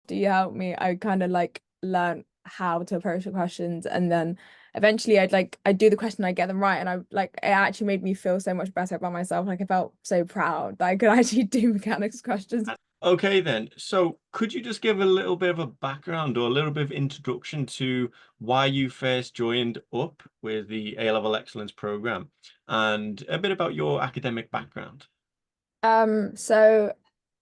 Do you help me? I kind of like learn how to approach the questions, and then eventually I'd do the question, I get them right, and I like it actually made me feel so much better about myself. Like I felt so proud that I could actually do mechanics questions. Okay, then. So could you just give a little bit of a background or a little bit of introduction to why you first joined up with the A-level excellence program and a bit about your academic background? So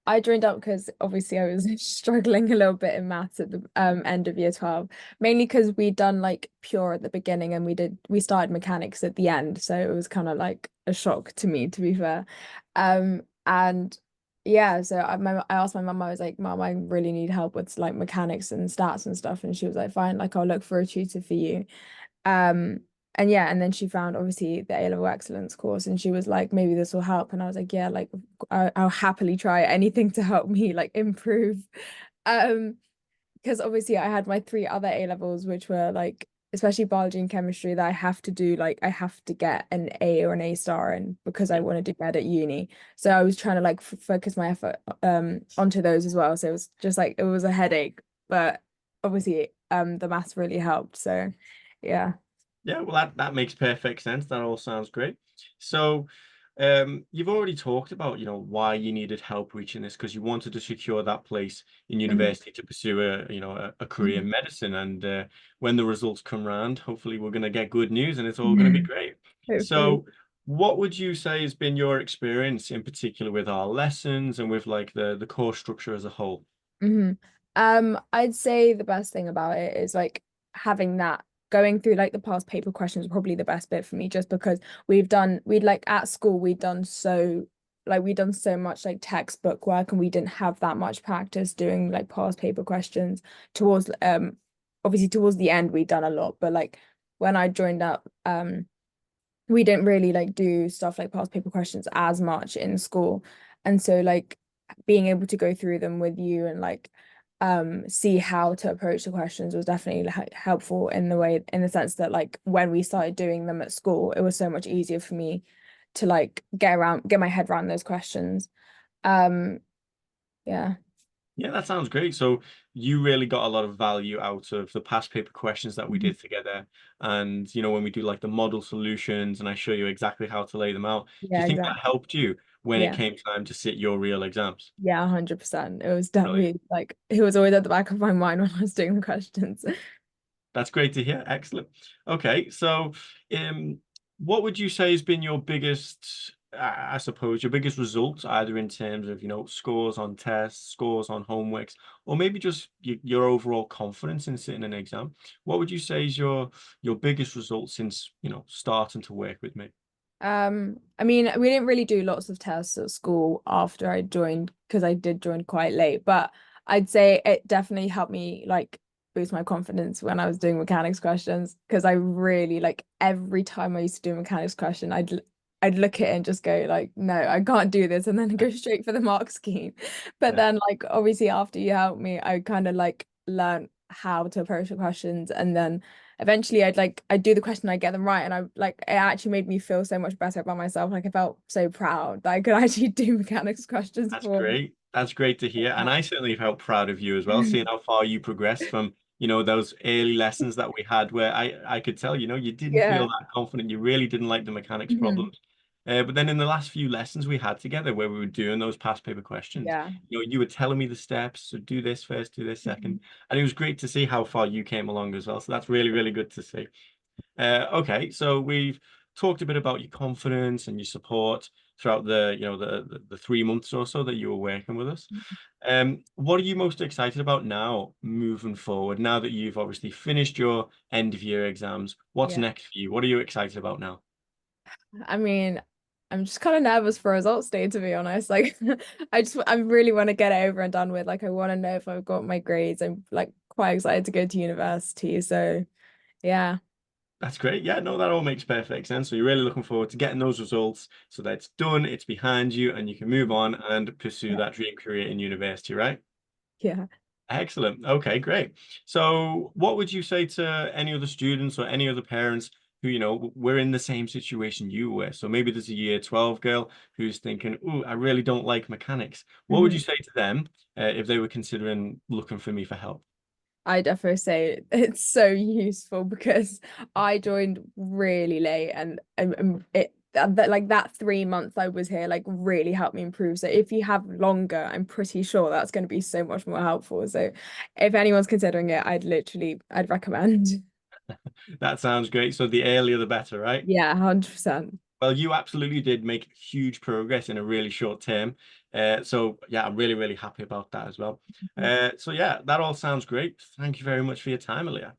I joined up because obviously I was struggling a little bit in maths at the end of year 12, mainly because we'd done like pure at the beginning and we started mechanics at the end, so it was kind of like a shock to me, to be fair. And yeah, so I asked my mum, I was like, Mum, I really need help with like mechanics and stats and stuff, and she was like, fine, like I'll look for a tutor for you. Um, and yeah, and then she found obviously the A-level excellence course, and she was like, maybe this will help. And I was like, yeah, like I'll happily try anything to help me like improve. Um, because obviously I had my three other A-levels, which were like, especially biology and chemistry, that I have to do, like I have to get an A or an A star in because I Yeah. want to do med at uni. So I was trying to like f focus my effort onto those as well. So it was just like it was a headache, but obviously the maths really helped. So yeah. Yeah, well, that makes perfect sense. That all sounds great. So, you've already talked about, why you needed help reaching this because you wanted to secure that place in Mhm. university to pursue a career Mhm. in medicine. And when the results come round, hopefully we're going to get good news and it's all going to be Mhm. great. Hopefully. So, what would you say has been your experience in particular with our lessons and with like the course structure as a whole? hmm I'd say the best thing about it is like having that going through like the past paper questions probably the best bit for me, just because we'd like at school we'd done so much like textbook work, and we didn't have that much practice doing like past paper questions towards obviously towards the end we'd done a lot, but like when I joined up we didn't really like do stuff like past paper questions as much in school. And so like being able to go through them with you and like see how to approach the questions was definitely helpful in the sense that like when we started doing them at school, it was so much easier for me to like get my head around those questions. Um yeah. Yeah, that sounds great. So you really got a lot of value out of the past paper questions that we Mhm. did together. And, when we do like the model solutions and I show you exactly how to lay them out, do you Yeah, think that exactly. helped you when it Yeah. came time to sit your real exams? Yeah, 100%. It was Brilliant. definitely like it was always at the back of my mind when I was doing the questions. That's great to hear. Excellent. Okay, so um, what would you say has been your biggest, I suppose, your biggest result, either in terms of, scores on tests, scores on homeworks, or maybe just your overall confidence in sitting an exam? What would you say is your biggest result since, starting to work with me? I mean, we didn't really do lots of tests at school after I joined because I did join quite late, but I'd say it definitely helped me like boost my confidence when I was doing mechanics questions, because I really like every time I used to do a mechanics question, I'd look at it and just go like, no, I can't do this, and then go straight for the mark scheme. But Yeah. then like obviously after you helped me, I kind of like learned how to approach the questions, and then eventually I'd do the question, I get them right, and I like it actually made me feel so much better about myself. Like I felt so proud that I could actually do mechanics questions That's for. great. That's great to hear. And I certainly felt proud of you as well, seeing how far you progressed from, those early lessons that we had where I could tell, you didn't feel Yeah. that confident. You really didn't like the mechanics Mhm. problems. But then in the last few lessons we had together where we were doing those past paper questions, Yeah. you were telling me the steps. So do this first, do this Mhm. second. And it was great to see how far you came along as well. So that's really, really good to see. Okay, so we've talked a bit about your confidence and your support throughout the 3 months or so that you were working with us. What are you most excited about now, moving forward? Now that you've obviously finished your end of year exams, what's Yeah. next for you? What are you excited about now? I mean, I'm just kind of nervous for results day, to be honest. Like I really want to get it over and done with. Like I want to know if I've got my grades. I'm like quite excited to go to university. So yeah. That's great. Yeah, no, that all makes perfect sense. So you're really looking forward to getting those results so that it's done, it's behind you, and you can move on and pursue Yeah. that dream career in university, right? Yeah. Excellent. Okay, great. So, what would you say to any other students or any other parents who, we're in the same situation you were. So maybe there's a year 12 girl who's thinking, "Oh, I really don't like mechanics." What would you Mhm. say to them if they were considering looking for me for help? I definitely say it's so useful because I joined really late and it that like that 3 months I was here like really helped me improve. So if you have longer, I'm pretty sure that's going to be so much more helpful. So if anyone's considering it, I'd recommend. That sounds great. So the earlier the better, right? Yeah, 100%. Well, you absolutely did make huge progress in a really short term. So yeah, I'm really, really happy about that as well. So yeah, that all sounds great. Thank you very much for your time, Aliyah.